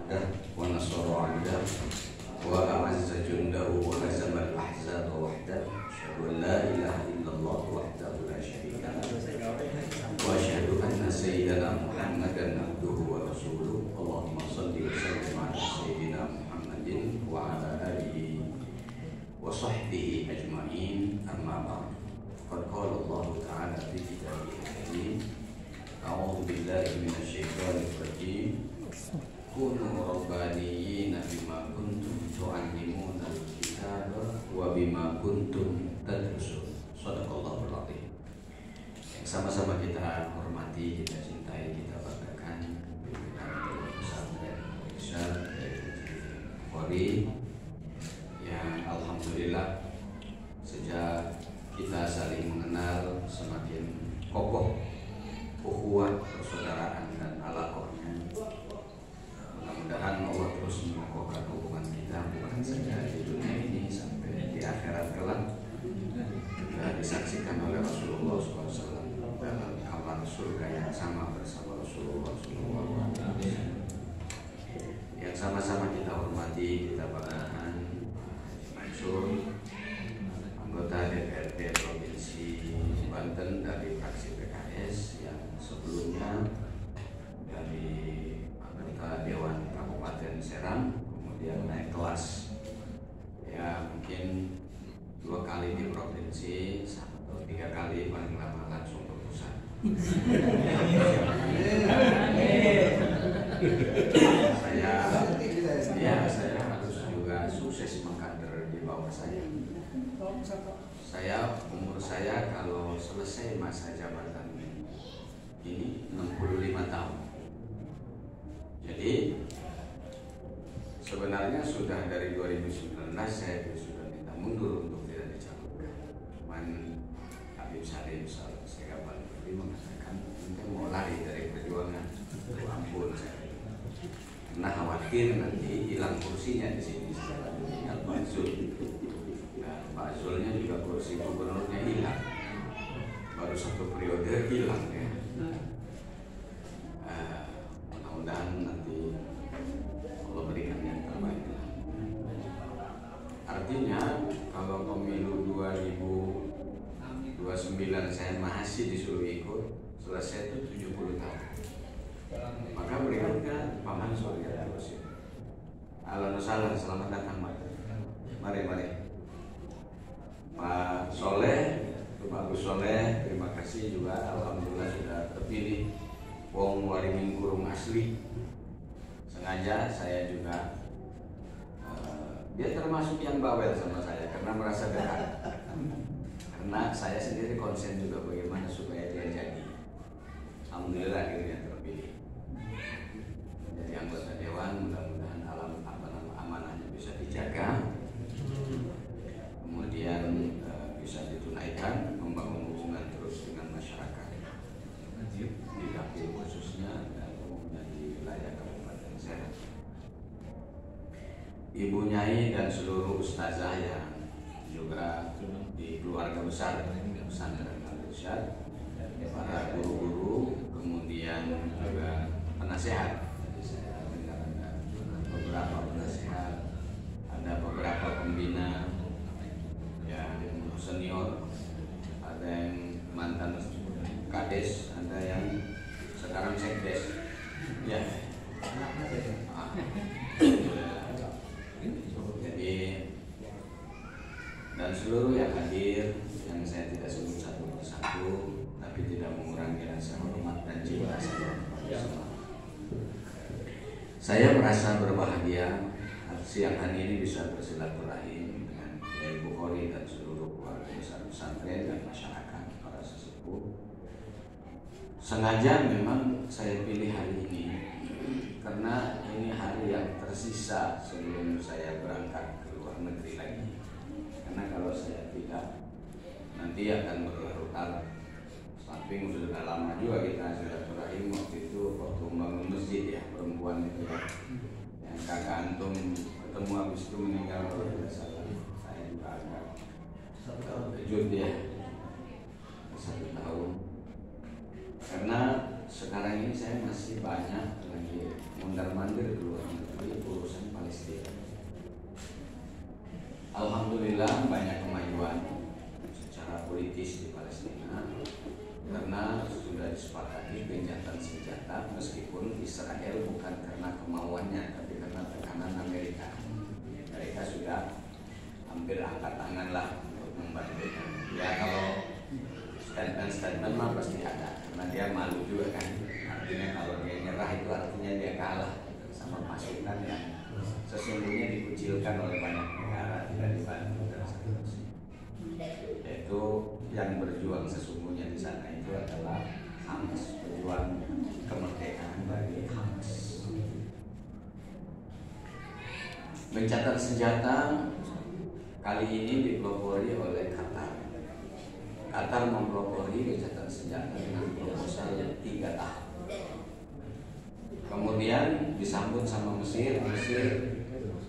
وحده ونصر عبده وأعز جنده وهزم الأحزاب وحده أشهد أن لا إله إلا الله وحده لا شريك له وأشهد أن سيدنا محمدا عبده ورسوله اللهم صل وسلم على سيدنا محمد وعلى آله وصحبه أجمعين أما بعد قد قال الله تعالى في كتابه الكريم أعوذ بالله من الشيطان الرجيم كونوا ربانيين بما كنتم تعلمون الكتاب وبما كنتم تدرسون صدق الله العظيم. Yang sama-sama kita hormati, kita cintai, kita banggakan pimpinan pesantren Islam Bukhari yang alhamdulillah sejak kita saling mengenal semakin kokoh ukhuwah persaudaraan dan alaqahnya. Mudah-mudahan Allah terus mengokohkan hubungan kita bukan saja di dunia ini sampai di akhirat kelak. Kita disaksikan oleh Rasulullah SAW dalam kamar surga yang sama bersama Rasulullah SAW. Yang sama-sama kita hormati, kita banggakan Mansur, anggota DPRD Provinsi Banten dari fraksi PKS yang sebelumnya dari anggota Dewan Kabupaten Serang, kemudian naik kelas ya mungkin 2 kali di provinsi atau 3 kali paling lama langsung ke pusat. Saya harus juga sukses mengkader di bawah saya. Umur saya kalau selesai masa jabatan ini 65 tahun. Jadi sebenarnya sudah dari 2019 saya sudah minta mundur untuk tidak dicalonkan. Cuman Habib Salim saya paling mengatakan kita mau lari dari perjuangan. Ampun saya. Karena khawatir nanti hilang kursinya di sini setelah tinggal Pak Zul. Nah, Pak Zulnya juga kursi gubernurnya hilang. Baru 1 periode hilang ya. Mudah-mudahan nanti Allah berikan yang terbaik. Artinya kalau pemilu 2029 saya masih disuruh ikut, selesai itu 70 tahun. Maka berikutnya Pak Mansur ya terus. Ahlan wa sahlan, selamat datang mari. Pak Soleh, Pak Gus Soleh, terima kasih juga alhamdulillah sudah terpilih. Wong Waringin Kurung asli. Sengaja saya juga dia termasuk yang bawel sama saya karena merasa dekat. Karena saya sendiri konsen juga bagaimana supaya dia jadi. Alhamdulillah akhirnya terpilih. Jadi anggota dewan, mudah-mudahan amanahnya bisa dijaga. Kemudian bisa ditunaikan, membangun hubungan terus dengan masyarakat di dapil khususnya dan umumnya di wilayah Kabupaten Serang. Ibu Nyai dan seluruh ustazah yang juga di keluarga besar pesantren Al-Irsyad, para guru-guru, kemudian juga penasehat. Jadi saya dengar ada beberapa penasehat, ada beberapa pembina yang senior, ada yang mantan kades, ada yang sekarang sekdes, ya. Jadi dan seluruh yang hadir, yang saya tidak sebut satu persatu, tapi tidak mengurangi rasa hormat dan cinta saya kepada semua. Saya merasa berbahagia siang hari ini bisa bersilaturahim dengan Kiai Bukhari dan seluruh keluarga besar pesantren dan masyarakat para sesepuh. Sengaja memang saya pilih hari ini karena ini hari yang tersisa sebelum saya berangkat ke luar negeri lagi. Karena kalau saya tidak, nanti akan berlarut-larut. Samping sudah lama juga kita silaturahim waktu itu waktu membangun masjid ya, perempuan itu ya, yang kakak antum ketemu habis itu meninggal oleh saya juga agak terkejut ya. 1 tahun. Karena sekarang ini saya masih banyak lagi mondar-mandir keluar negeri. alhamdulillah banyak kemajuan secara politis di Palestina karena sudah disepakati gencatan senjata, meskipun Israel bukan karena kemauannya tapi karena tekanan Amerika. Mereka sudah hampir angkat tangan lah untuk membantu. Ya kalau statement mah pasti ada, karena dia malu juga kan. Artinya kalau dia nyerah itu artinya dia kalah sama pasukan yang sesungguhnya dikucilkan oleh banyak negara, tidak dibantu dan seterusnya. Yaitu yang berjuang sesungguhnya di sana itu adalah Hamas, berjuang kemerdekaan bagi Hamas. Gencatan senjata kali ini dipelopori oleh Qatar. Qatar mempelopori gencatan senjata dengan proposal 3 tahap. Kemudian disambut sama Mesir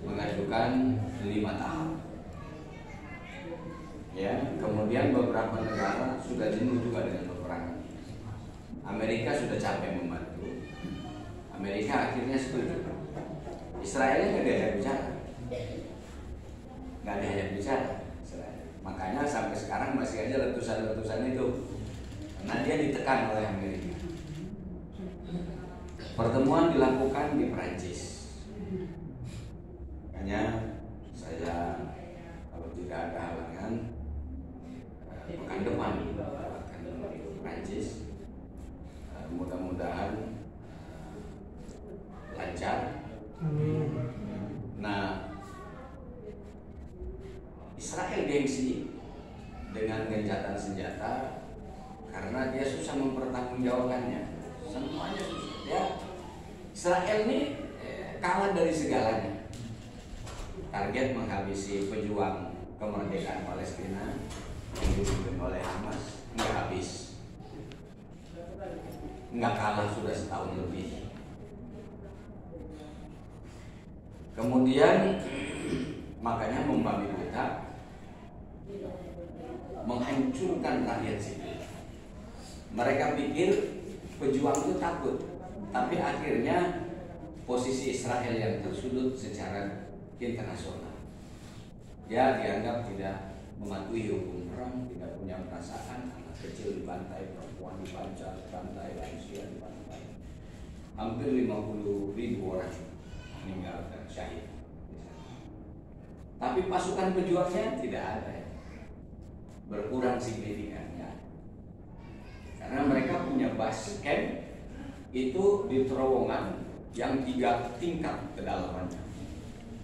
mengajukan 5 tahap. Ya, kemudian beberapa negara sudah jenuh juga dengan peperangan. Amerika sudah capek membantu. Amerika akhirnya setuju. Israelnya nggak diajak bicara, nggak diajak bicara. Makanya sampai sekarang masih aja letusan-letusan itu, karena dia ditekan oleh Amerika. Pertemuan dilakukan di Perancis. Makanya saya kalau tidak ada halangan pekan depan akan menuju Perancis. Mudah-mudahan lancar. Nah, Israel gengsi dengan gencatan senjata karena dia susah mempertanggungjawabkannya. Semuanya susah. Ya, Israel ini kalah dari segalanya. Target menghabisi pejuang kemerdekaan Palestina yang dipimpin oleh Hamas nggak habis, nggak kalah sudah setahun lebih. Kemudian makanya membabi buta menghancurkan rakyat sipil. Mereka pikir pejuang itu takut, tapi akhirnya posisi Israel yang tersudut secara internasional. Ya, dianggap tidak mematuhi hukum perang, tidak punya perasaan, anak kecil dibantai, perempuan dibantai, lansia dibantai. Hampir 50.000 orang meninggal dan syahid. Tapi pasukan pejuangnya tidak ada, berkurang signifikannya. Karena mereka punya base camp itu di terowongan yang 3 tingkat kedalamannya.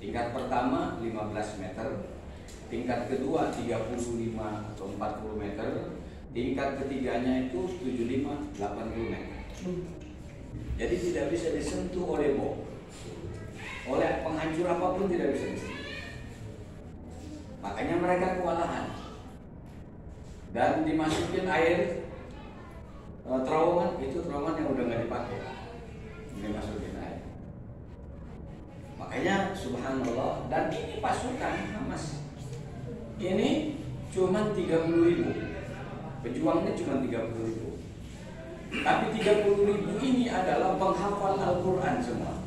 Tingkat pertama 15 meter, tingkat kedua 35 atau 40 meter, tingkat ketiganya itu 75-80 meter. Jadi tidak bisa disentuh oleh bom, oleh penghancur apapun tidak bisa disentuh. Makanya mereka kewalahan dan dimasukin air terowongan, itu terowongan yang udah nggak dipakai, dimasukin air. Makanya subhanallah, dan ini pasukan Hamas ini cuma 30.000, pejuangnya cuma 30.000, tapi 30.000 ini adalah penghafal Al-Quran semua,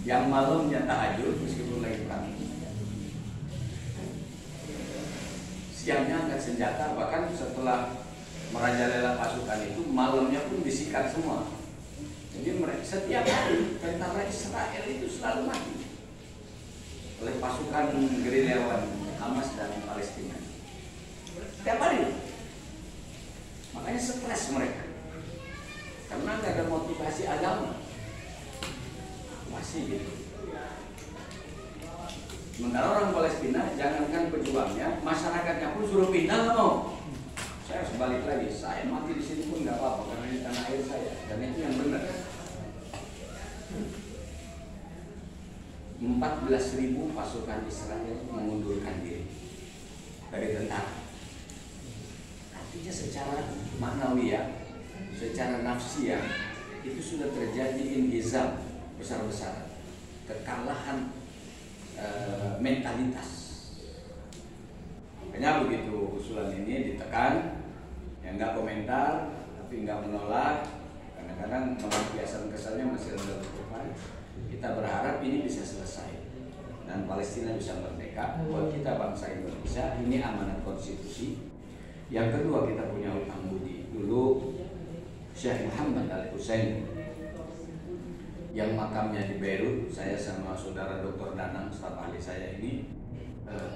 yang malamnya tahajud meskipun lagi perang, siangnya angkat senjata, bahkan setelah merajalela pasukan itu malamnya pun disikat semua. Jadi mereka setiap hari tentara Israel itu selalu mati oleh pasukan gerilyawan Hamas dan Palestina. Setiap hari. Makanya stres mereka karena nggak ada motivasi agama, masih gitu. Sementara orang Palestina, jangankan pejuangnya, masyarakatnya pun suruh pindah nggak mau. Saya harus balik lagi, saya mati di sini pun nggak apa-apa karena ini tanah air saya, dan itu yang benar. 14.000 pasukan Israel mengundurkan diri dari tentara. Artinya secara maknawiyah, secara nafsiyah itu sudah terjadi inhizam besar-besaran, kekalahan mentalitas. Makanya begitu usulan ini ditekan, yang nggak komentar tapi nggak menolak, kadang-kadang melampiaskan kesannya masih ada berdepan. Kita berharap ini bisa selesai. dan Palestina bisa merdeka. Buat kita bangsa Indonesia ini amanat konstitusi. Yang kedua, kita punya utang budi. Dulu Syekh Muhammad Al-Husaini yang makamnya di Beirut, saya sama saudara Dr. Danang, staf ahli saya ini,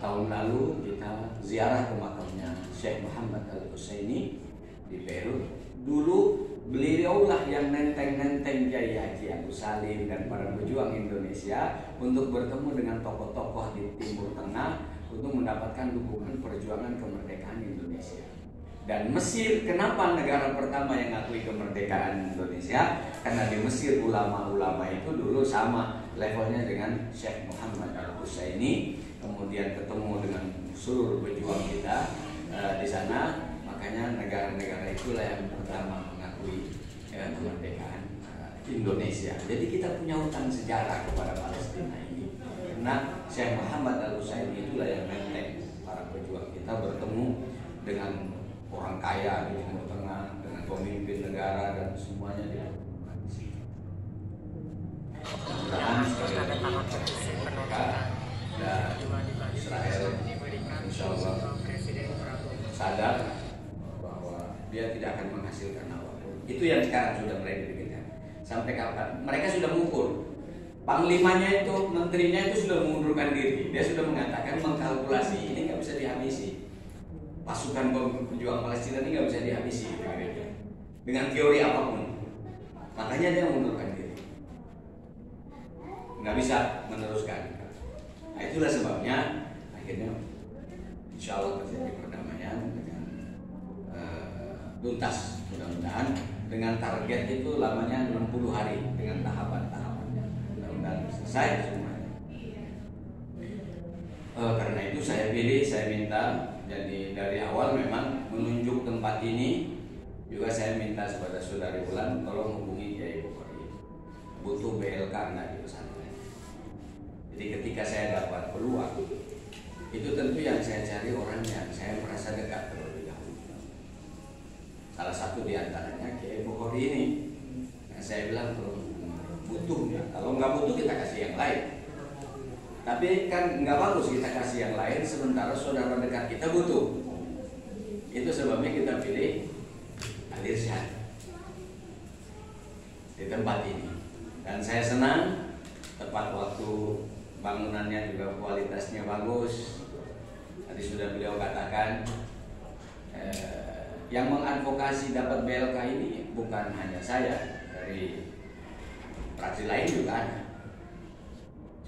tahun lalu kita ziarah ke makamnya Syekh Muhammad Al-Husaini di Beirut. Dulu beliaulah yang nenteng-nenteng Kiai Haji Agus Salim dan para pejuang Indonesia untuk bertemu dengan tokoh-tokoh di Timur Tengah untuk mendapatkan dukungan perjuangan kemerdekaan Indonesia. Dan Mesir, kenapa negara pertama yang mengakui kemerdekaan Indonesia? Karena di Mesir ulama-ulama itu dulu sama levelnya dengan Syekh Muhammad Al-Husaini, kemudian ketemu dengan seluruh pejuang kita di sana. Makanya negara-negara itulah yang pertama mengakui kemerdekaan Indonesia. Jadi kita punya hutang sejarah kepada Palestina ini, karena Syekh Muhammad Al-Husaini itulah yang menteng para pejuang kita bertemu dengan orang kaya di Timur Tengah, dengan pemimpin negara dan semuanya dilakukan di situ. Mudah-mudahan sekali lagi mereka dan Israel insya Allah sadar bahwa dia tidak akan menghasilkan apapun. Itu yang sekarang sudah mulai dipikirkan. Sampai kapan? Mereka sudah mengukur. Panglimanya itu, menterinya itu sudah mengundurkan diri. Dia sudah mengatakan, mengkalkulasi ini nggak bisa dihabisi. Pasukan pejuang Palestina ini nggak bisa dihabisi dengan teori apapun. Makanya dia mengundurkan diri, nggak bisa meneruskan. Nah, itulah sebabnya akhirnya insya Allah terjadi perdamaian dengan tuntas, mudah-mudahan dengan target itu lamanya 60 hari dengan tahapan-tahapannya, mudah-mudahan selesai semuanya. Karena itu saya pilih, saya minta. Jadi dari awal memang menunjuk tempat ini juga saya minta kepada saudari Wulan tolong hubungi Kiai Bukhari. Butuh BLK di pesantren. Jadi ketika saya dapat peluang, itu tentu yang saya cari orang yang saya merasa dekat terlebih dahulu. Salah satu di antaranya Kiai Bukhari ini. Nah, saya bilang tolong butuh ya. Kalau nggak butuh kita kasih yang lain. Tapi kan nggak bagus kita kasih yang lain sementara saudara dekat kita butuh. Itu sebabnya kita pilih Al-Irsyad di tempat ini. Dan saya senang tepat waktu bangunannya juga kualitasnya bagus. Tadi sudah beliau katakan yang mengadvokasi dapat BLK ini bukan hanya saya, dari fraksi lain juga ada.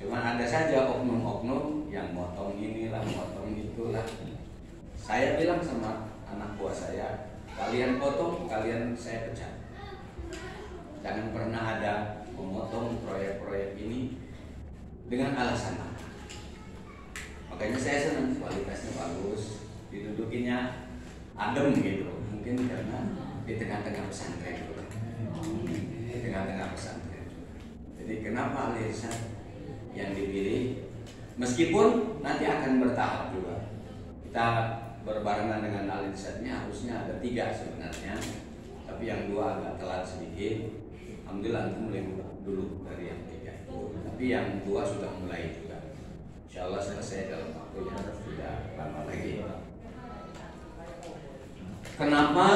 Cuma ada saja oknum-oknum yang motong inilah, motong itulah. Saya bilang sama anak buah saya, kalian potong, kalian saya pecat. Jangan pernah ada memotong proyek-proyek ini dengan alasan apa. Makanya saya senang kualitasnya bagus, didudukinya adem gitu. Mungkin karena di tengah-tengah pesantren juga. Di tengah-tengah pesantren juga. Jadi kenapa Al-Irsyad yang dipilih, meskipun nanti akan bertahap juga. Kita berbarengan dengan Al-Irsyadnya harusnya ada 3 sebenarnya, tapi yang 2 agak telat sedikit. Alhamdulillah itu mulai dulu dari yang 3 itu, tapi yang 2 sudah mulai juga. Insya Allah selesai dalam waktu yang tidak lama lagi. Kenapa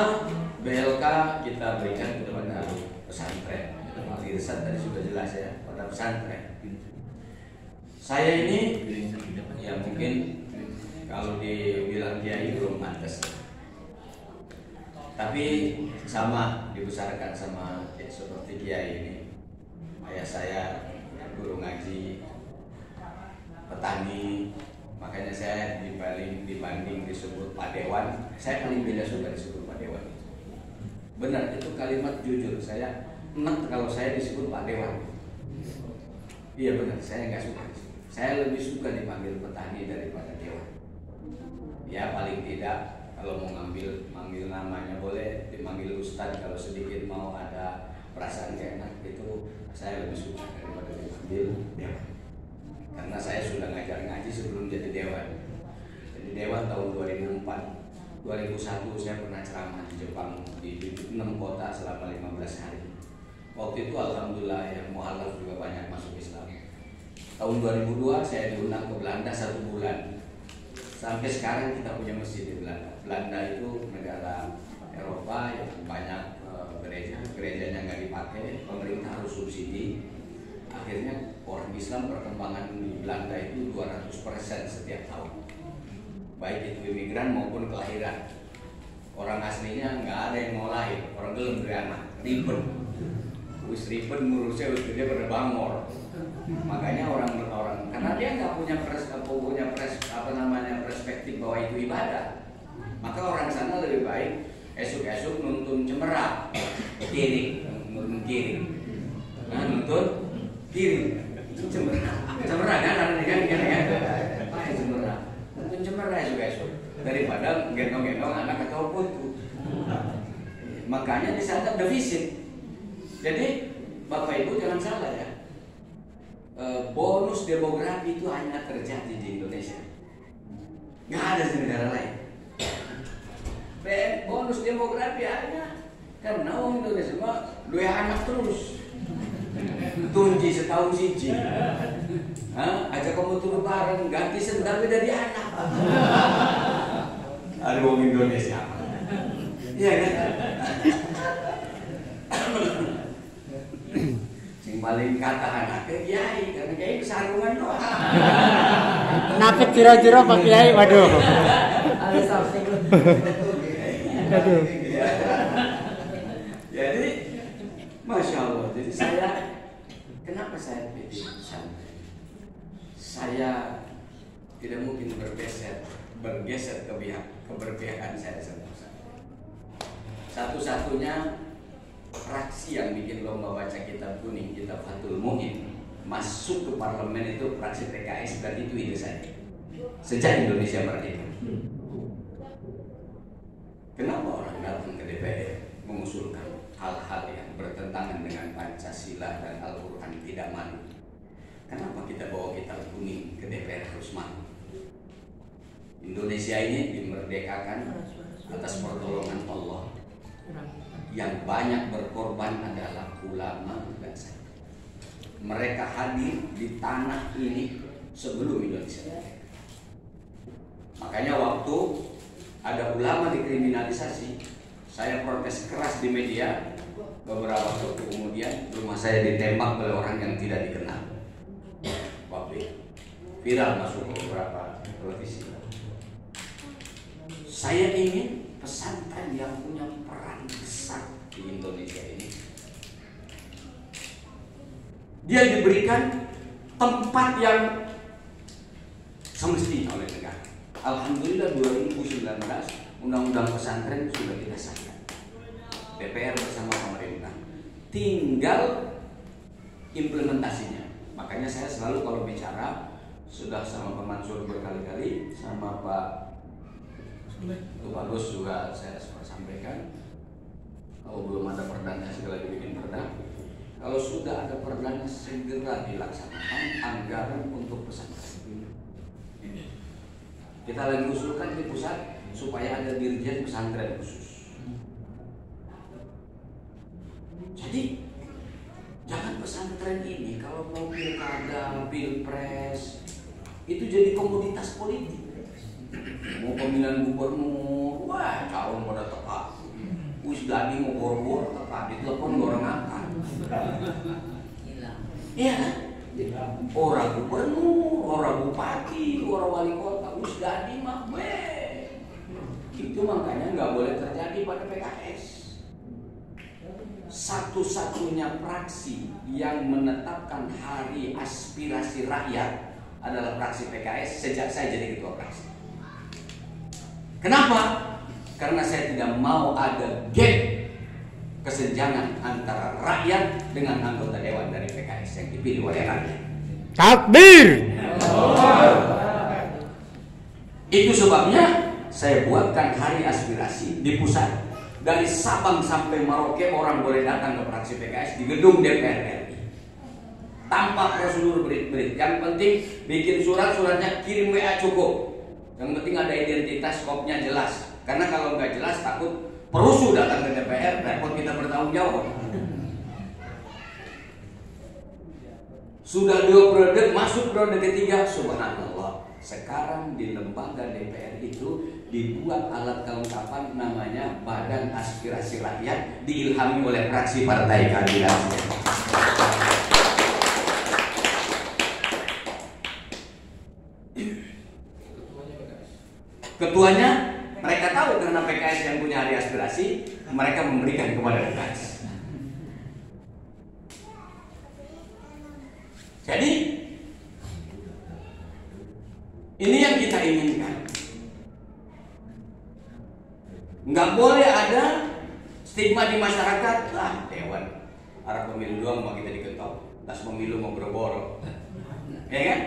BLK kita berikan kepada pesantren? Al-Irsyad tadi sudah jelas ya, pada pesantren. Saya ini ya mungkin kalau dibilang kiai belum pantas, tapi sama dibesarkan sama seperti kiai ini. Ayah saya guru ngaji, petani, makanya saya dibanding disebut Pak Dewan, saya paling tidak suka disebut Pak Dewan. Benar, itu kalimat jujur, saya enak kalau saya disebut Pak Dewan. Iya benar, saya nggak suka. Saya lebih suka dipanggil petani daripada dewan. Ya paling tidak kalau mau manggil namanya boleh dipanggil Ustadz, kalau sedikit mau ada perasaan gak enak itu saya lebih suka daripada dipanggil dewan. Karena saya sudah ngajar ngaji sebelum jadi dewan. Jadi dewan tahun 2004, 2001 saya pernah ceramah di Jepang di 6 kota selama 15 hari. Waktu itu alhamdulillah yang mualaf juga banyak masuk Islam. Tahun 2002 saya diundang ke Belanda 1 bulan. Sampai sekarang kita punya masjid di Belanda. Belanda itu negara Eropa yang banyak gerejanya nggak dipakai, pemerintah harus subsidi. Akhirnya orang Islam perkembangan di Belanda itu 200% setiap tahun, baik itu imigran maupun kelahiran. Orang aslinya nggak ada yang mau lahir, orang gelem dari anak, ribet, ngurusnya dia pada bangor. Makanya orang karena dia nggak punya perspektif bahwa itu ibadah, maka orang sana lebih baik esok nuntun cemerlang kiri, nuntun kiri, nuntun kiri, cemerlang kan cemerlang, nuntun cemerlang esok daripada gendong anak atau putu. Makanya di sana defisit. Jadi Bapak Ibu jangan salah ya. Bonus demografi itu hanya terjadi di Indonesia, nggak ada di negara lain. Bonus demografi hanya karena orang Indonesia mah 2 anak terus, tunji setahun siji, aja kamu turun bareng ganti sendal dari anak. Ada orang Indonesia, iya kan? Sing paling kata anak ke kiai, karena kiai kesarungan doang. Napit jiro-jiro Pak Kiai, waduh. Ada something. Aduh. Jadi, masya Allah. Jadi kenapa saya pilih pesantren? Saya tidak mungkin bergeser keberpihakan saya sama pesantren. Satu-satunya fraksi yang bikin lomba baca kitab kuning, kitab Fathul Mu'in masuk ke parlemen itu fraksi PKS, dan itu ide saya sejak Indonesia merdeka. Kenapa orang datang ke DPR mengusulkan hal-hal yang bertentangan dengan Pancasila dan Al-Quran tidak malu? Kenapa kita bawa kitab kuning ke DPR harus malu? Indonesia ini dimerdekakan atas pertolongan Allah. Yang banyak berkorban adalah ulama dan saya. Mereka hadir di tanah ini sebelum Indonesia. Makanya waktu ada ulama dikriminalisasi, saya protes keras di media. Beberapa waktu kemudian rumah saya ditembak oleh orang yang tidak dikenal. Waktu itu viral masuk ke beberapa televisi. Saya ingin pesantren yang punya peran besar di Indonesia ini, dia diberikan tempat yang semestinya oleh negara. Alhamdulillah 2019 Undang-Undang Pesantren sudah kita sahkan, DPR bersama pemerintah, tinggal implementasinya. Makanya saya selalu kalau bicara, sudah sama Pak Mansur berkali-kali, sama Pak Bagus juga saya sampaikan, kalau belum ada perdana segala dibikin perda. Kalau sudah ada perdana segera dilaksanakan anggaran untuk pesantren. Kita lagi usulkan di pusat supaya ada dirjen pesantren khusus. Jadi jangan pesantren ini kalau mau pilkada, pilpres itu jadi komoditas politik. Mau pemilihan gubernur, wah calon pada tepat. Wis dadi mau bor-bor tepat, ditelepon orang angkat. Iya kan? Orang gubernur, orang bupati, orang wali kota, wis dadi mah itu makanya nggak boleh terjadi pada PKS. Satu-satunya fraksi yang menetapkan hari aspirasi rakyat adalah fraksi PKS sejak saya jadi ketua fraksi. Kenapa? Karena saya tidak mau ada gap kesenjangan antara rakyat dengan anggota dewan dari PKS yang dipilih oleh rakyat. Takbir. Itu sebabnya saya buatkan hari aspirasi di pusat. Dari Sabang sampai Merauke orang boleh datang ke fraksi PKS di gedung DPR RI. Tanpa prosedur berit-berit. Yang penting bikin suratnya kirim WA cukup. Yang penting ada identitas, skopnya jelas. Karena kalau nggak jelas takut perusuh datang ke DPR, repot kita bertanggung jawab. Sudah 2 periode, masuk periode ketiga, subhanallah. Sekarang di lembaga DPR itu dibuat alat kelengkapan namanya Badan Aspirasi Rakyat, diilhami oleh fraksi Partai Keadilan Sejahtera. Ketuanya mereka tahu karena PKS yang punya hari aspirasi, mereka memberikan kepada PKS. Jadi ini yang kita inginkan. Nggak boleh ada stigma di masyarakat, lah dewan arah pemilu doang mau kita diketok, tas pemilu mau boro-boro, ya kan?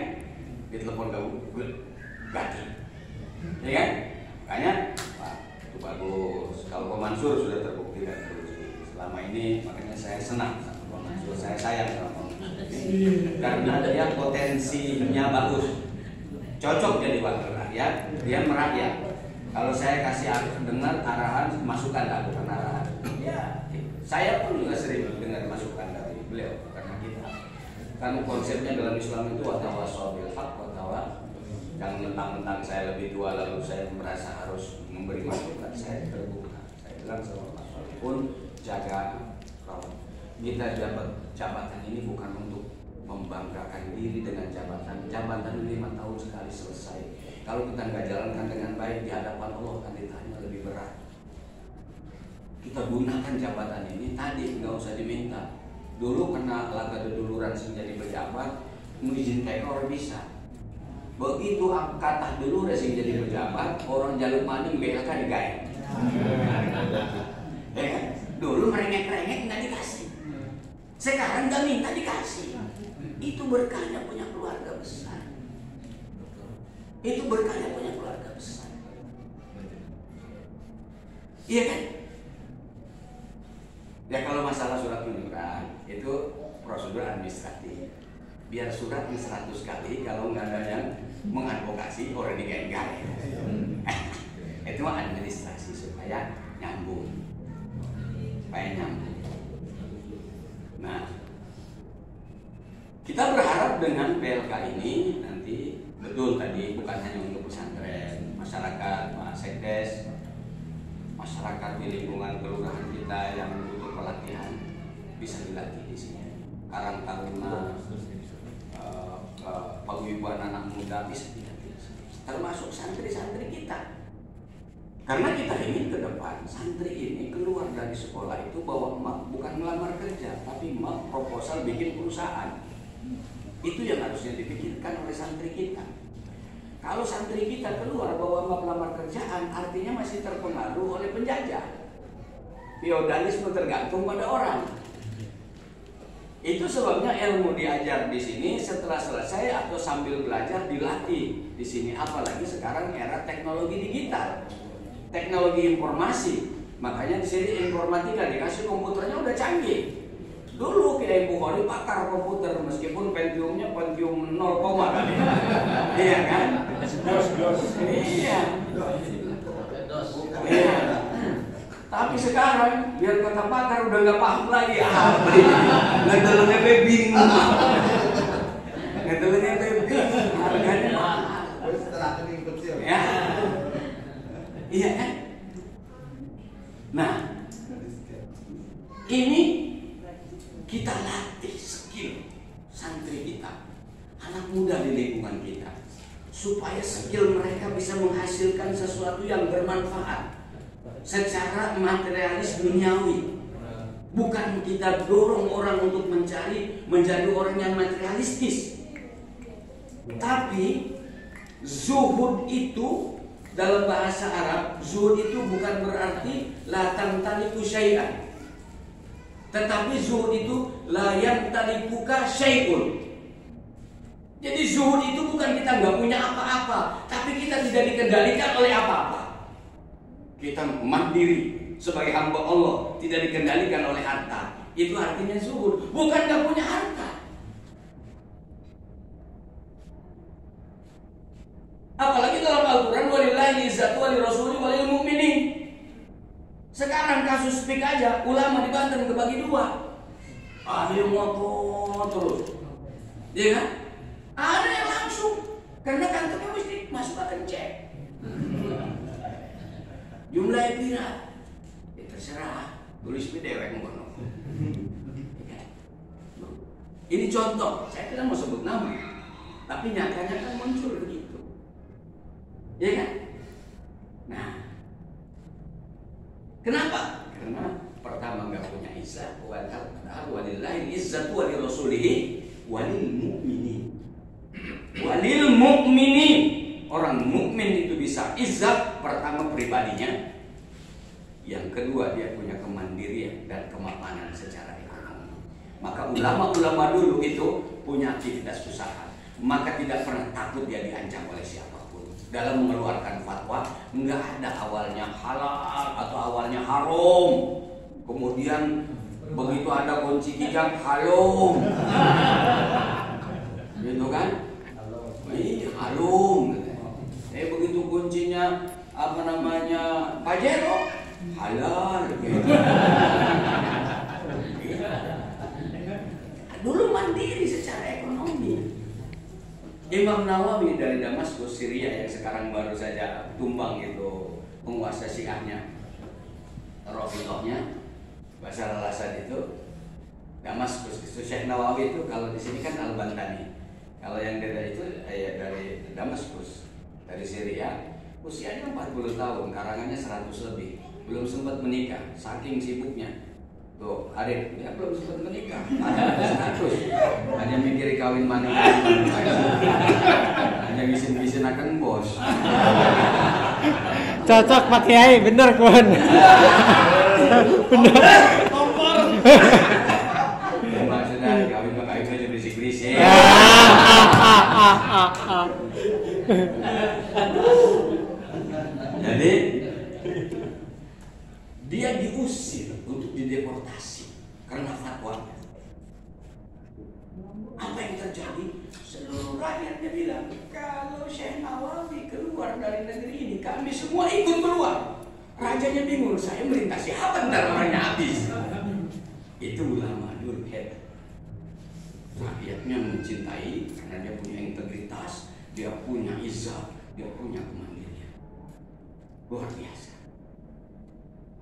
Ditelepon gue ganti, ya kan? Makanya, Pak, itu bagus. Kalau Pak Mansur sudah terbukti dan teruji selama ini, makanya saya senang sama Pak Mansur, saya sayang sama Pak Mansur karena dia potensinya bagus, cocok jadi wakil rakyat, dia merakyat. Kalau saya kasih dengar arahan, masukan lah, bukan arahan. Ya, saya pun juga sering dengar masukan dari beliau karena kita. Karena konsepnya dalam Islam itu watawasaw bil haq, jangan mentang-mentang saya lebih tua lalu saya merasa harus memberi masukan. Saya terbuka. Saya bilang sama Pak Sofi pun jaga kalau kita dapat jabatan ini bukan untuk membanggakan diri dengan jabatan. Jabatan 5 tahun sekali selesai. Kalau kita nggak jalankan dengan baik di hadapan Allah akan ditanya lebih berat. Kita gunakan jabatan ini tadi nggak usah diminta. Dulu kena laga deduluran menjadi pejabat, izin tekor bisa. Begitu kata dulu sing jadi pejabat, orang jaluk maning BLK digaet. Dulu merengek-rengek nggak dikasih. Sekarang nggak minta dikasih. Itu berkahnya punya keluarga besar. Itu berkahnya punya keluarga besar. Iya kan? Ya kalau masalah surat pengunduran itu prosedur administratif. Biar surat 100 kali kalau nggak ada yang mengadvokasi orang digaet-gaet. Itu administrasi supaya nyambung. Nah, kita berharap dengan PLK ini nanti betul tadi bukan hanya untuk pesantren, masyarakat, Pak Sekdes, masyarakat di lingkungan kelurahan kita yang butuh pelatihan bisa dilatih di sini. Karang Taruna, paguyuban anak muda bisa dilatih, termasuk santri-santri kita. Karena kita ingin ke depan santri ini keluar dari sekolah itu bawa map, bukan melamar kerja, tapi map proposal bikin perusahaan. Itu yang harusnya dipikirkan oleh santri kita. Kalau santri kita keluar bawa map lamar kerjaan, artinya masih terpengaruh oleh penjajah. Feodalisme tergantung pada orang. Itu sebabnya ilmu diajar di sini setelah selesai atau sambil belajar dilatih di sini. Apalagi sekarang era teknologi digital, teknologi informasi. Makanya di sini informatika dikasih komputernya udah canggih. Dulu Kiai Bukhari pakar komputer meskipun Pentiumnya Pentium 0, kali. Iya kan? Iya. Iya. Tapi sekarang biar kata pakar udah nggak paham lagi. Ngetelennya bingung. Ngetelennya bingung. Harganya mahal. Ya. Iya kan? Nah, ini kita latih skill santri kita, anak muda di lingkungan kita, supaya skill mereka bisa menghasilkan sesuatu yang bermanfaat secara materialis duniawi. Bukan kita dorong orang untuk mencari menjadi orang yang materialistis. Tapi zuhud itu dalam bahasa Arab, zuhud itu bukan berarti la tamtaliku syai'an. Tetapi zuhud itu la yamtalikuka syai'un. Jadi zuhud itu bukan kita nggak punya apa-apa, tapi kita tidak dikendalikan oleh apa-apa. Kita mandiri sebagai hamba Allah, tidak dikendalikan oleh harta. Itu artinya zuhud, bukan nggak punya harta. Apalagi dalam Al-Quran, walillahi izzatu walirrasuli walil mu'minin. Sekarang kasus speak aja, ulama di Banten kebagi dua. Ahli motor terus. Iya kan? Ada yang langsung karena kantongnya mesti masuk akan cek. Jumlahnya pira? Ya terserah, tulis dewek ngono. Ini contoh, saya tidak mau sebut nama, tapi nyatanya kan muncul begitu. Iya kan? Nah, kenapa? Karena pertama nggak punya izzah, padahal walillahi izzatu wa lirasulihi walil mu'minin. Walil mu'minin. Orang mukmin itu bisa izzah pertama pribadinya. Yang kedua dia punya kemandirian dan kemapanan secara ekonomi. Maka ulama-ulama dulu itu punya aktivitas usaha. Maka tidak pernah takut dia diancam oleh siapapun. Dalam mengeluarkan fatwa, enggak ada awalnya halal atau awalnya haram. Kemudian begitu ada kunci kijang haram. Gitu kan? Iya, haram. Begitu kuncinya apa namanya Pajero halal. Dulu mandiri secara ekonomi. Imam Nawawi dari Damaskus, Syria yang sekarang baru saja tumbang itu penguasa Syiahnya, Rafidhahnya, Bashar al-Assad itu. Damaskus itu Syekh Nawawi itu kalau di sini kan Al-Bantani. Kalau yang dari itu dari Damaskus, dari Syria, usianya 40 tahun, karangannya 100 lebih, belum sempat menikah, saking sibuknya. Tuh, Arif, dia belum sempat menikah, ada 100, hanya mikir kawin mana, hanya bisin-bisin akan bos. Cocok Pak Kiai, bener Kun. Bener. Maksudnya kawin pakai itu aja berisik-berisik. Jadi dia diusir untuk dideportasi karena fatwanya. Apa yang terjadi? Seluruh rakyatnya bilang, kalau Syekh Nawawi keluar dari negeri ini, kami semua ikut keluar. Rajanya bingung, saya melintasi apa ntar orangnya habis. Itu ulama dulu hebat. Rakyatnya mencintai karena dia punya integritas, dia punya izzah, dia punya kemandirian. Luar biasa.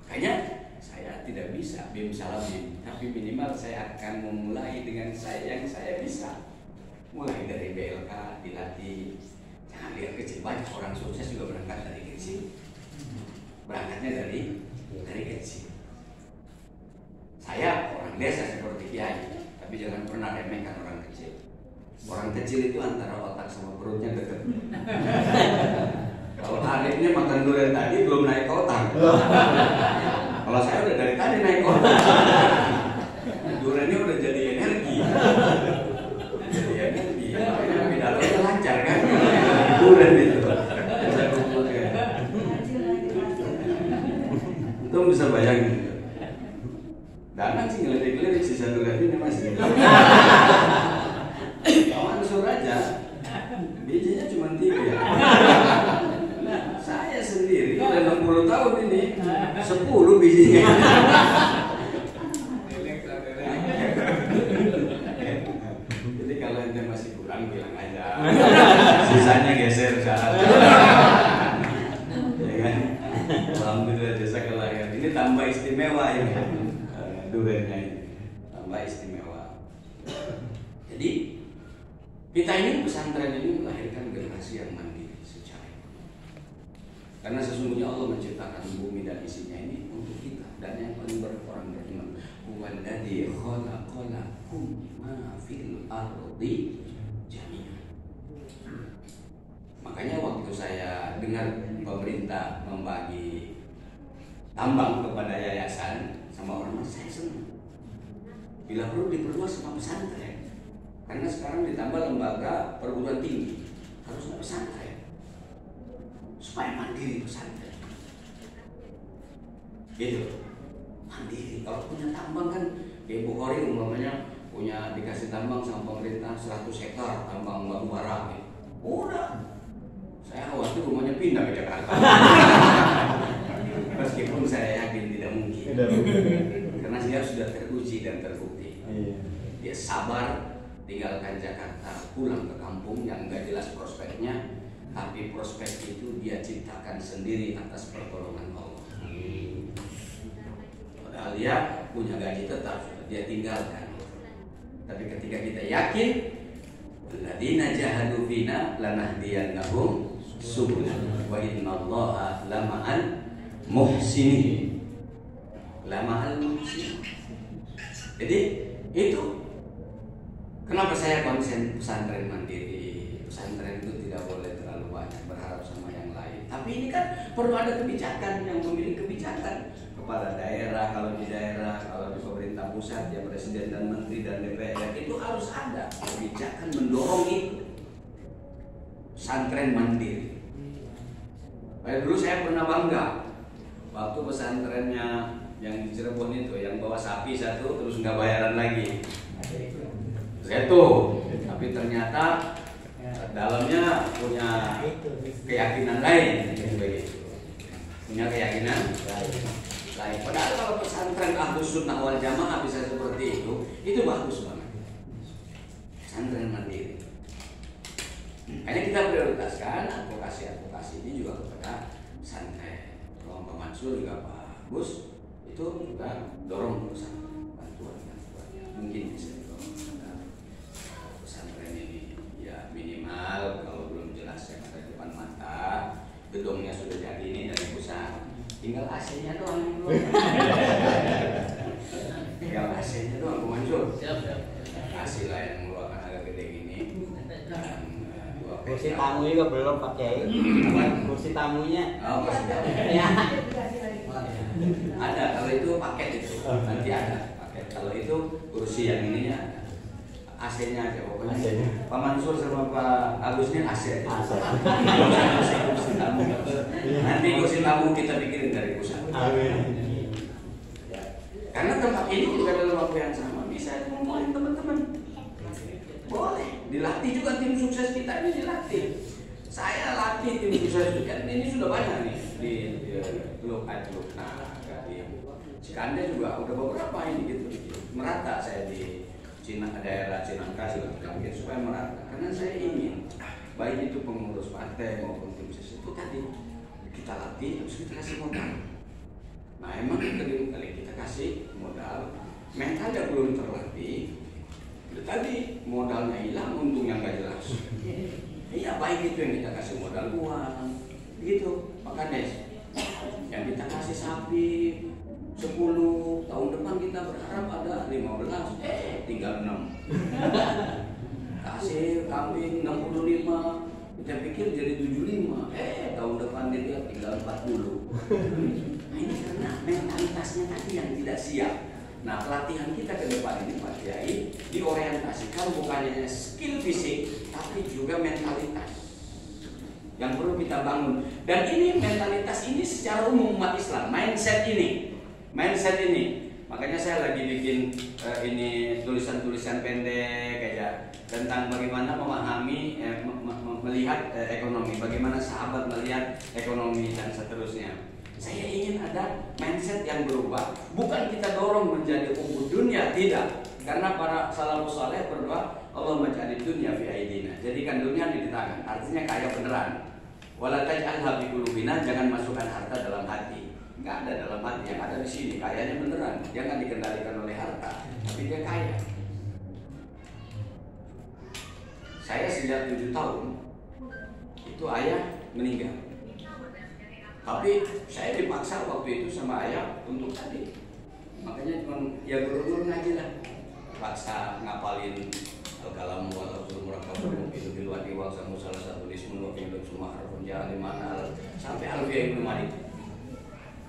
Makanya saya tidak bisa bim salabim, tapi minimal saya akan memulai dengan saya yang saya bisa. Mulai dari BLK dilatih. Jangan lihat kecil, banyak orang sukses juga berangkat dari kecil. Berangkatnya dari kecil. Saya orang desa seperti Kiai, tapi jangan pernah remehkan orang kecil. Orang kecil itu antara otak sama perutnya dekat. Kalau Arifnya makan durian tadi belum naik ke otak. Kalau saya udah dari tadi naik ke otak. Duriannya udah jadi energi. Jadi energi. Makanya dalamnya lancar kan. Durian itu. Itu bisa bayangin. Danang sih ngelirik-ngelirik sisa durian ini masih. Mansur aja, bijinya cuma 3. Saya sendiri udah 60 tahun ini, 10 bijinya. Jadi kalau ente masih kurang bilang aja, sisanya geser saat. Ya kan? Alhamdulillah jasa kelahiran ini tambah istimewa ini, duriannya ini tambah istimewa. Jadi kita ini pesantren ini melahirkan generasi yang mandiri secara ekonomi. Karena sesungguhnya Allah menciptakan bumi dan isinya ini untuk kita. Dan yang paling orang beriman, huwaladzi khalaqalakum ma fil ardi jami'an. Makanya waktu saya dengar pemerintah membagi tambang kepada yayasan sama orang, saya senang. Bila perlu diperluas sama pesantren. Karena sekarang ditambah lembaga perguruan tinggi, harusnya pesantren supaya mandiri pesantren. Gitu, mandiri. Kalau punya tambang kan, di Bukhari umpamanya punya dikasih tambang sama pemerintah 100 hektar tambang batu bara. Gitu. Udah, saya khawatir rumahnya pindah ke Jakarta. Meskipun saya yakin tidak mungkin, karena dia sudah teruji dan terbukti. Dia sabar. tinggalkan Jakarta, pulang ke kampung yang nggak jelas prospeknya, tapi prospek itu dia ciptakan sendiri atas pertolongan Allah. Padahal dia punya gaji tetap, dia tinggalkan. Tapi ketika kita yakin, alladzina jahadu fina lanahdiyannahum subulana wa innallaha lama'al muhsinin. Lama'al muhsinin. Jadi itu kenapa saya konsen pesantren mandiri. Pesantren itu tidak boleh terlalu banyak berharap sama yang lain. Tapi ini kan perlu ada kebijakan yang memiliki kebijakan. Kepala daerah, kalau di daerah, kalau di pemerintah pusat, ya presiden dan menteri dan DPR, itu harus ada kebijakan mendorong itu. Pesantren mandiri. Dulu saya pernah bangga waktu pesantrennya yang di Cirebon itu, yang bawa sapi satu terus nggak bayaran lagi. Itu, tapi ternyata dalamnya punya keyakinan lain, punya keyakinan lain. Padahal kalau pesantren Ahlus Sunnah wal Jamaah bisa seperti itu bagus banget. Pesantren mandiri. Hanya kita prioritaskan advokasi ini juga kepada pesantren. Kalau Pak Mansur juga bagus, itu juga dorong pesantren, bantuan. Mungkin bisa didorong pesantren ini. Ya minimal kalau belum jelas yang ada di depan mata, gedungnya sudah jadi ini dari pusat. Tinggal AC-nya doang yang belum. Tinggal AC-nya doang, Bu Mansur. Siap. AC lah yang mengeluarkan agak gede gini. Kursi tamu juga belum pakai. Kursi tamunya. Oh, kursi tamu. Ya. Ada, kalau itu paket itu. Nanti ada paket. Kalau itu kursi yang ininya ada. AC-nya aja pokoknya. Pak Mansur sama Pak Agus ini AC. Kursi tamu. Nanti kursi tamu kita pikirin dari pusat. Amin. Karena tempat ini juga dalam waktu yang sama bisa ngomongin teman-teman. Boleh. Dilatih juga tim sukses kita ini dilatih. Saya latih tim sukses juga. Ini sudah banyak nih di Blok Adluk. Nah, di Cikande juga udah beberapa ini gitu. Merata saya di daerah Cinangka juga mungkin supaya merata. Karena saya ingin baik itu pengurus partai maupun tim sukses itu tadi kita latih terus kita kasih modal. Nah emang kali kita kasih modal, mentalnya belum terlatih. Tadi modalnya hilang, untungnya nggak jelas. Iya baik itu yang kita kasih modal uang, gitu. Makanya yang kita kasih sapi 10, tahun depan kita berharap ada 15, tinggal 6. Kasih kambing 65, kita pikir jadi 75, tahun depan dia tinggal 40. Nah, ini karena mentalitasnya tadi yang tidak siap. Nah pelatihan kita ke depan ini Pak Kiai diorientasikan bukan hanya skill fisik, tapi juga mentalitas yang perlu kita bangun. Dan ini mentalitas ini secara umum umat Islam, mindset ini. Makanya saya lagi bikin ini tulisan-tulisan pendek kayak tentang bagaimana memahami melihat ekonomi, bagaimana sahabat melihat ekonomi dan seterusnya. Saya ingin ada mindset yang berubah. Bukan kita dorong menjadi ubud dunia, tidak. Karena para salafus saleh berdoa, Allah menjadi dunia fi aidina. Jadikan dunia di tangan. Artinya kaya beneran. Wala taj'alha fi qulubina, jangan masukkan harta dalam hati. Enggak ada dalam hati, yang ada di sini. Kayanya beneran. Jangan dikendalikan oleh harta, tapi dia kaya. Saya sejak 7 tahun itu ayah meninggal. Tapi saya dipaksa waktu itu sama ayah untuk tadi. Makanya cuma ya guru-guru ngaji lah. Paksa ngapalin al-kalamu wal-abdul murakabun itu bilwadi wal samu salah satu ismun wa fi'lun summa harfun jalan dimana sampai alfiya ibnu Malik.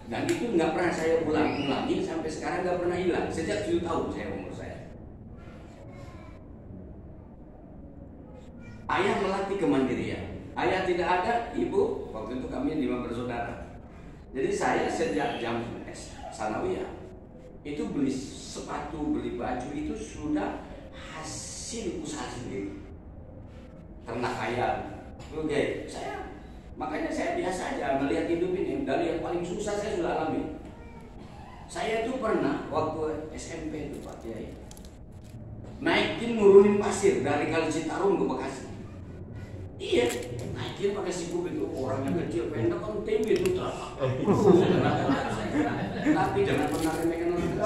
Dan itu nggak pernah saya ulangi sampai sekarang nggak pernah hilang. Sejak 7 tahun saya umur saya. Ayah melatih kemandirian. Ayah tidak ada, ibu, waktu itu kami 5 bersaudara. Jadi saya sejak jam sanawiyah itu beli sepatu, beli baju itu sudah hasil usaha sendiri. Ternak ayam, oke, makanya saya biasa aja melihat hidup ini. Dari yang paling susah saya sudah alami. Saya itu pernah waktu SMP itu Pak Kiai, naikin nurunin pasir dari Kali Citarum ke Bekasi. Iya, naikin pakai sikub itu, orangnya kecil, pendek kan tinggi itu terang. Tapi jangan pernah remehkan orang kecil.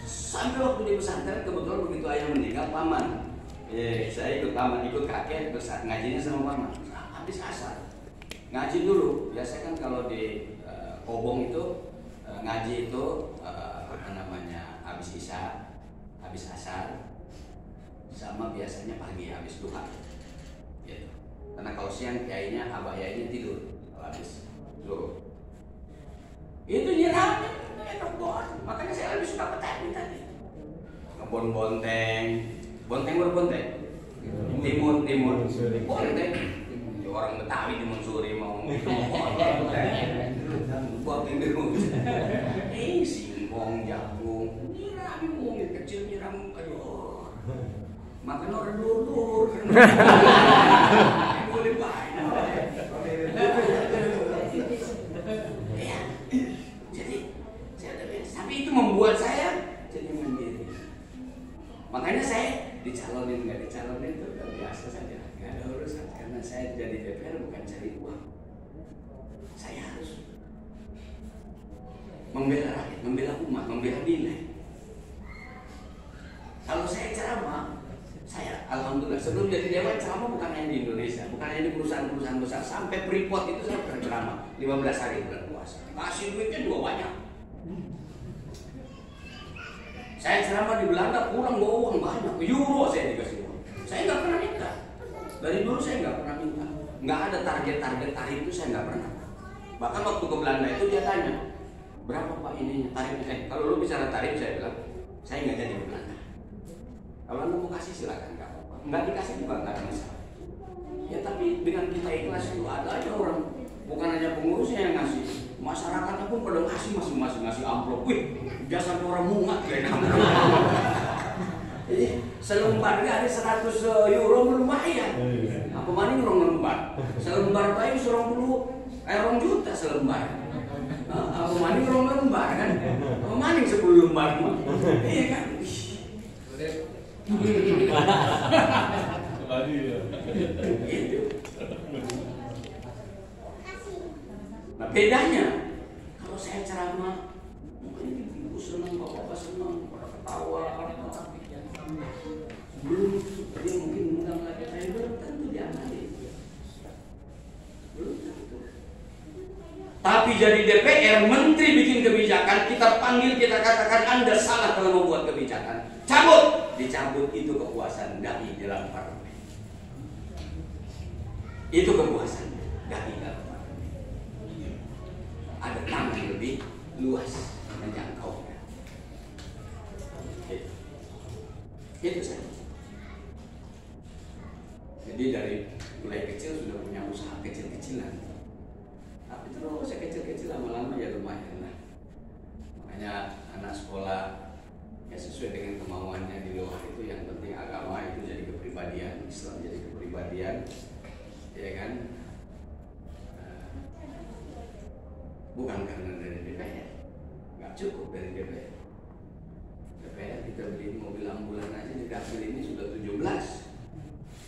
Sampai waktu di pesantren kebetulan begitu ayah meninggal paman. Saya ikut paman, ikut kakek, terus ngajinya sama paman. Habis asar, ngaji dulu. Biasa kan kalau di Kobong itu ngaji itu habis isya, habis asar, sama biasanya pagi habis duha. Gitu. Karena kalau siang kiainya abayanya tidur kalau habis zuhur. Itu nyiramnya enak banget. Makanya saya lebih suka petani tadi. Ngebon bonteng, bonteng berbonteng. Timun, bonteng. Orang Betawi di Mensuri mau bonteng dulu. Singkong, jagung, nyiram mungkin kecil nyiram, aduh. Makan orang dulur. Boleh banyak. Tapi itu membuat saya jadi mandiri. Makanya saya dicalonin nggak dicalonin itu biasa saja, nggak ada urusan. Karena saya jadi DPR bukan cari uang. Saya harus membela rakyat, membela umat, membela nilai. Kalau saya ceramah, saya alhamdulillah sebelum jadi dewan ceramah bukan hanya di Indonesia, bukan hanya di perusahaan-perusahaan besar, sampai Freeport itu saya pernah ceramah 15 hari bulan puasa. Kasih duitnya juga banyak. Saya ceramah di Belanda pulang bawa uang banyak, euro saya dikasih uang. Saya nggak pernah minta. Dari dulu saya nggak pernah minta. Nggak ada target tarif itu saya nggak pernah. Bahkan waktu ke Belanda itu dia tanya, berapa Pak ininya tarifnya? Kalau lu bicara tarif saya bilang, saya nggak jadi ke Belanda. Kalau anda mau kasih silakan, nggak apa-apa. Nggak dikasih juga nggak ada masalah. Ya tapi dengan kita ikhlas itu ada aja orang, bukan hanya pengurusnya yang ngasih, masyarakatnya pun pada ngasih amplop. Wih, biasa orang mungat kayak amplop. Jadi selembar ada 100 euro lumayan. Apa maning orang lembar? Selembar bayi orang juta selembar. Apa maning orang lembar kan? Apa maning 10 lembar? Iya kan? Nah bedanya kalau saya ceramah mungkin ibu senang, bapak senang, orang ketawa, belum dia mungkin undang lagi saya belum tentu diamali, belum tentu. Tapi jadi DPR, menteri bikin kebijakan, kita panggil, kita katakan Anda salah telah membuat kebijakan, cabut, dicabut, itu kepuasan dai dalam parlemen. Itu kepuasan dai dalam parlemen. Ada tangan lebih luas menjangkaunya. Itu saja. Jadi dari mulai kecil sudah punya usaha kecil-kecilan. Tapi terus saya kecil-kecil lama-lama ya lumayan lah. Makanya anak sekolah ya sesuai dengan kemauannya di luar itu, yang penting agama itu jadi kepribadian, Islam jadi kepribadian, ya kan? Bukan karena dari DPR, nggak cukup dari DPR. DPR kita beli mobil ambulan aja di dapil ini sudah 17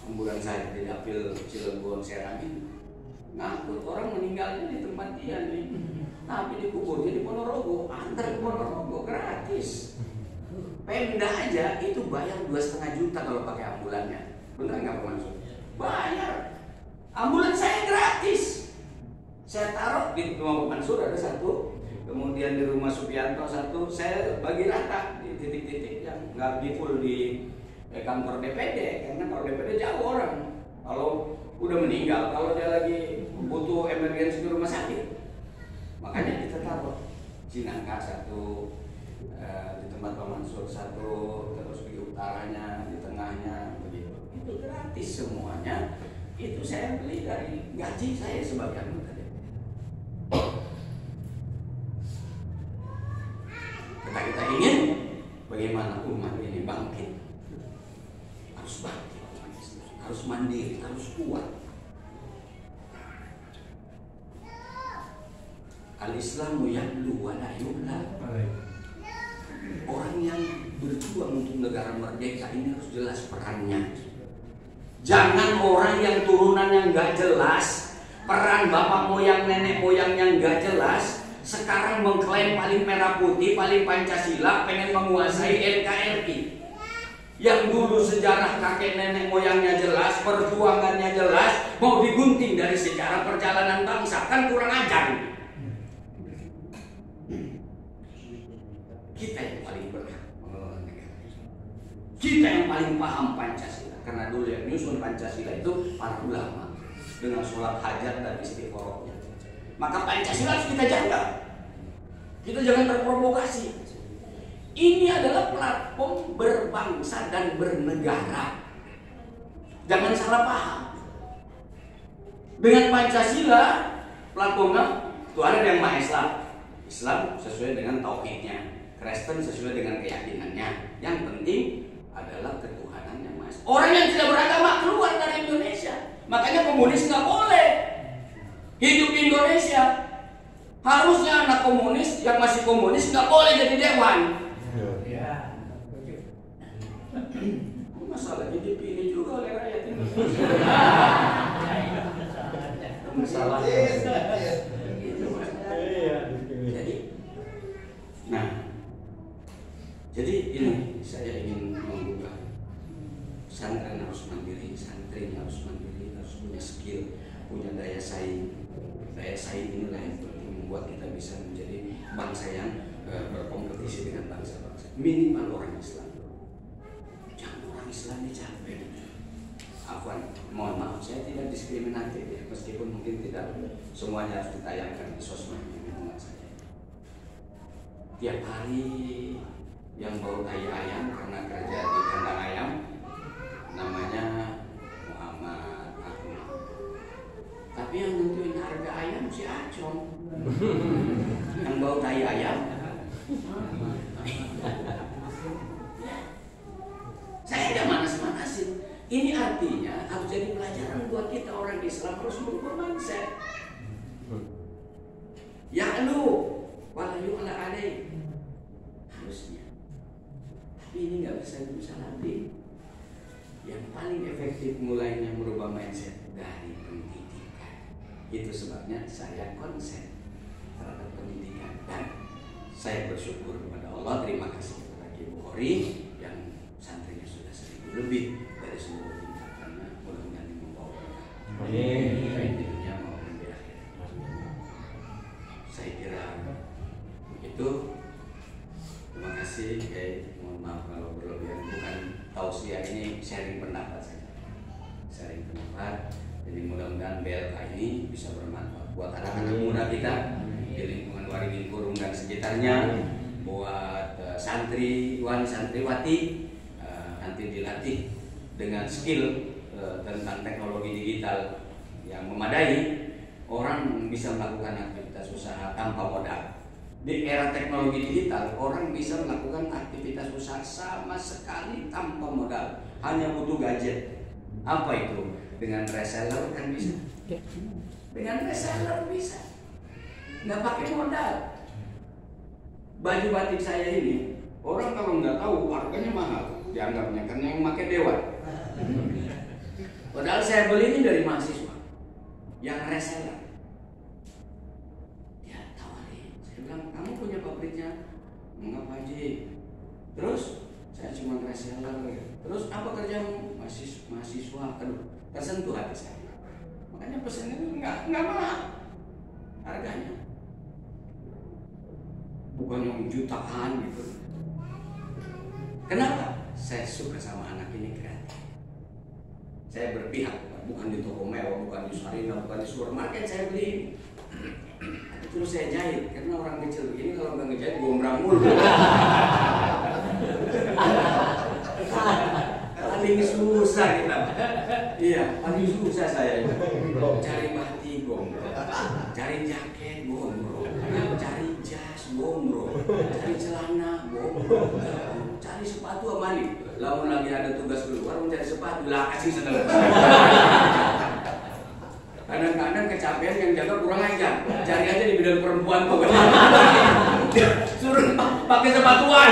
ambulan saya di dapil Cilegon Serangin, ngangkut orang meninggalnya di tempat dia nih, tapi dikuburnya di Ponorogo, antar ke Ponorogo gratis. Pemda aja itu bayar 2,5 juta kalau pakai ambulannya, benar nggak Pak Mansur? Bayar. Ambulan saya gratis. Saya taruh di rumah Pak Mansur ada satu, kemudian di rumah Supianto satu, saya bagi rata di titik-titik yang nggak di full di kantor DPD, karena kalau DPD jauh orang. Kalau udah meninggal, kalau dia lagi butuh emergensi di rumah sakit, makanya kita taruh Cinangka satu, di tempat Pak Mansur satu, terus di utaranya, di tengahnya, begitu. Itu gratis semuanya. Itu saya beli dari gaji saya sebagai anggota DPD. Kita ingin bagaimana umat ini bangkit, harus bangkit, harus mandiri, harus kuat. Al-Islamu ya'lu wa la yu'la. Orang yang berjuang untuk negara merdeka ini harus jelas perannya. Jangan orang yang turunannya nggak jelas, peran bapak moyang nenek moyangnya nggak jelas, sekarang mengklaim paling merah putih, paling Pancasila, pengen menguasai NKRI. Yang dulu sejarah kakek nenek moyangnya jelas, perjuangannya jelas, mau digunting dari sejarah perjalanan bangsa, kan kurang ajar. Kita yang paling berhak mengelola negara. Kita yang paling paham Pancasila, karena dulu yang nyusun Pancasila itu para ulama dengan sholat hajat dan istiqorohnya. Maka Pancasila harus kita jaga. Kita jangan terprovokasi. Ini adalah platform berbangsa dan bernegara. Jangan salah paham. Dengan Pancasila, platformnya itu ada yang Maha Islam. Islam sesuai dengan tauhidnya, Kristen sesuai dengan keyakinannya. Yang penting adalah ketuhanan yang Maha Esa. Orang yang tidak beragama keluar dari Indonesia. Makanya komunis nggak boleh hidup di Indonesia. Harusnya anak komunis yang masih komunis nggak boleh jadi dewan. Masalahnya dipilih juga oleh rakyat Indonesia. Masalahnya. Jadi ini saya ingin membuka. Pesantren harus mandiri, santri harus mandiri, harus punya skill, punya daya saing. Daya saing inilah yang penting membuat kita bisa menjadi bangsa yang berkompetisi dengan bangsa-bangsa. Minimal orang Islam. Islamnya capek. Afwan, mohon maaf saya tidak diskriminatif ya, meskipun mungkin tidak semuanya harus ditayangkan di sosmed saja. Tiap hari yang bau tai ayam karena kerja di kandang ayam namanya Muhammad Ahmad. Tapi yang nentuin harga ayam si Acong. Yang bau tai ayam. Saya tidak manas-manasin. Ini artinya harus jadi pelajaran buat kita orang Islam, harus berubah mindset. Ya'lu wala yu'la alaih. Harusnya. Tapi ini nggak bisa nanti. Yang paling efektif mulainya merubah mindset dari pendidikan. Itu sebabnya saya konsen terhadap pendidikan, dan saya bersyukur kepada Allah, terima kasih kepada Ibu Khori yang santrinya sudah 1000 lebih dari seluruh tingkatannya. Mudah-mudahan membawa berkah baik di dunia maupun di akhirat. Saya kira itu. Terima kasih. Mohon maaf kalau berlebihan, bukan tausiah, ini sharing pendapat saja. Sharing pendapat. Jadi mudah-mudahan BLK ini bisa bermanfaat buat anak-anak muda kita di lingkungan Waringin Kurung dan sekitarnya, buat santriwan santriwati nanti dilatih dengan skill tentang teknologi digital yang memadai. Orang bisa melakukan aktivitas usaha tanpa modal. Di era teknologi digital, orang bisa melakukan aktivitas usaha sama sekali tanpa modal, hanya butuh gadget. Apa itu? Dengan reseller kan bisa. Dengan reseller bisa. Nggak pakai modal. Baju batik saya ini, orang kalau nggak tahu harganya mahal, dianggapnya karena yang pakai dewan. Padahal saya beli ini dari mahasiswa yang reseller. Dia tawarin, saya bilang, kamu punya pabriknya? Enggak Pak Haji. Terus saya cuma reseller. Terus apa kerjamu? Mahasiswa. Aduh, tersentuh hati saya. Makanya pesannya nggak mahal harganya. Bukan yang jutaan gitu. Kenapa? Saya suka sama anak ini kreatif. Saya berpihak, bukan di toko mewah, bukan di Sarina, bukan di supermarket saya beli. Terus saya jahit, karena orang kecil begini kalau nggak ngejahit gombrang mulu. Paling susah kita. Iya, paling susah saya itu. Cari batik gombrong, cari jaket gombrong, cari jas gombrong, cari celana gombrong, cari sepatu apa nih? Lalu lagi ada tugas keluar mencari sepatu, lah kasih sedang. Kadang-kadang Jangan-jangan kecapean yang jaga kurang ajar. Cari aja di bidang perempuan tuh. Suruh pakai sepatuan.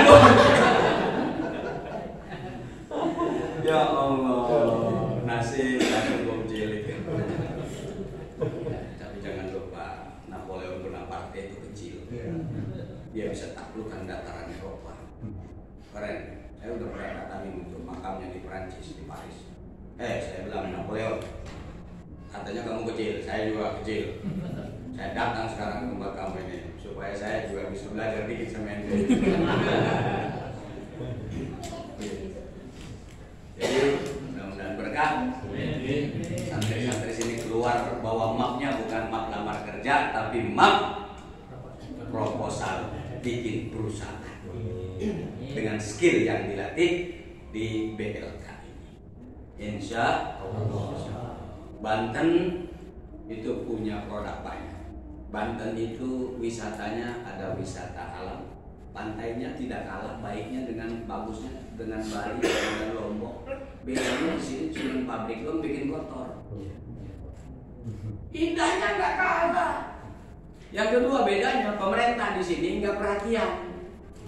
Ya Allah, nasib bom cilik. Tapi jangan lupa, Napoleon Bonaparte itu kecil. Dia bisa taklukkan dataran Eropa. Keren. Saya udah pernah datangin untuk makamnya di Perancis, di Paris. Saya bilang, Napoleon, katanya kamu kecil, saya juga kecil. Saya datang sekarang ke tempat kamu ini supaya saya juga bisa belajar dikit sama ente. Jadi mudah-mudahan berkah. Santri-santri sini keluar bawa mapnya, bukan map lamar kerja, tapi map proposal bikin perusahaan dengan skill yang dilatih di BLK ini. Insya Allah. Banten itu punya produk banyak. Banten itu wisatanya ada wisata alam. Pantainya tidak kalah baiknya dengan bagusnya dengan Bali, dengan Lombok. Bedanya di sini cuma pabrik lo bikin kotor. Indahnya nggak kalah. Yang kedua bedanya pemerintah di sini nggak perhatian.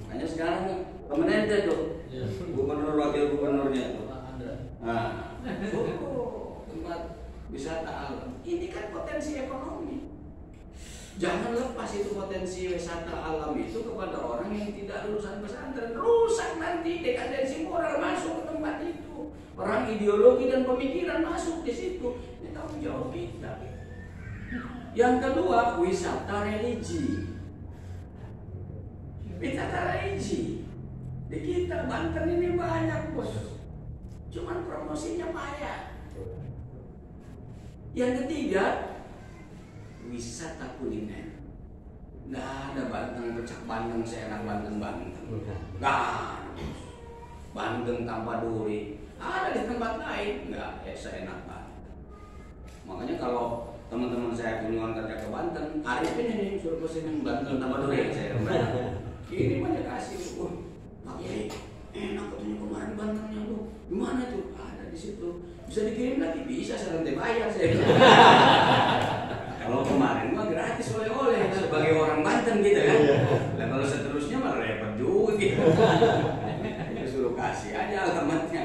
Makanya sekarang pemerintah tuh, gubernur wakil gubernurnya tuh. Nah, tempat wisata alam. Ini kan potensi ekonomi. Jangan lepas itu potensi wisata alam itu kepada orang yang tidak lulusan pesantren. Rusak nanti dekadensi moral masuk ke tempat itu. Orang ideologi dan pemikiran masuk di situ. Ini tanggung jawab kita. Yang kedua, wisata religi. Wisata religi. Di kita Banten ini banyak bos. Cuman promosinya payah. Yang ketiga, wisata kuliner. Nggak ada Banten pecak Banten seenak Banten. Nggak ada. Banten tanpa duri. Ada di tempat lain, nggak seenak Banten. Makanya kalau teman-teman saya kunjungan kerja ke Banten, hari ini nih suruh kesini Banten tanpa duri. Saya ini banyak kasih. Pak Kiai, enak katanya kemarin Bantennya tuh. Gimana tuh? Ada di situ. Bisa dikirim lagi, bisa saya nanti bayar saya. Kalau kemarin mah gratis oleh-oleh sebagai orang Banten gitu kan. Nah kalau seterusnya malah repot juga gitu. Itu suruh kasih aja alamatnya.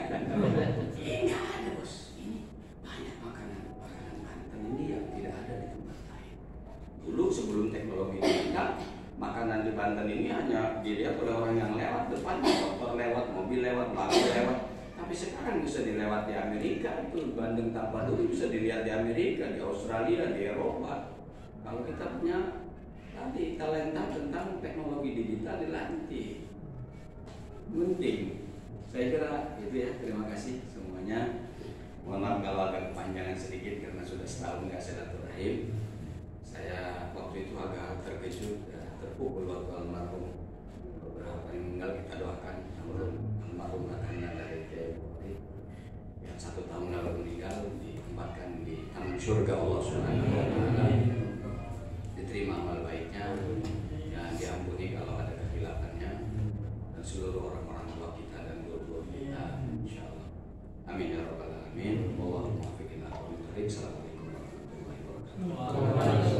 Ini nggak ada bos. Ini banyak makanan Banten ini yang tidak ada di tempat lain. Dulu sebelum teknologi meningkat, makanan di Banten ini hanya dilihat oleh orang yang lewat depan, motor lewat, mobil lewat, bangku lewat. Tapi sekarang bisa dilewat di Amerika, itu Bandeng tanpa duri bisa dilihat di Amerika, di Australia, di Eropa. Kalau kita punya tadi talenta tentang teknologi digital dilatih, penting. Saya kira itu ya. Terima kasih semuanya. Mohon maaf kalau agak kepanjangan sedikit karena sudah setahun nggak silaturahim. Saya waktu itu agak terkejut, terpukul waktu almarhum. Beberapa yang meninggal kita doakan almarhum akan dari yang 1 tahun lalu meninggal ditempatkan di taman surga Allah Subhanahu wa Ta'ala, diterima amal baiknya dan diampuni kalau ada kehilafannya, dan seluruh orang-orang tua kita dan guru-guru kita insyaallah. Amin ya rabbal alamin. Allahumma waffiqna wa bi'tariq. Assalamualaikum warahmatullahi wabarakatuh.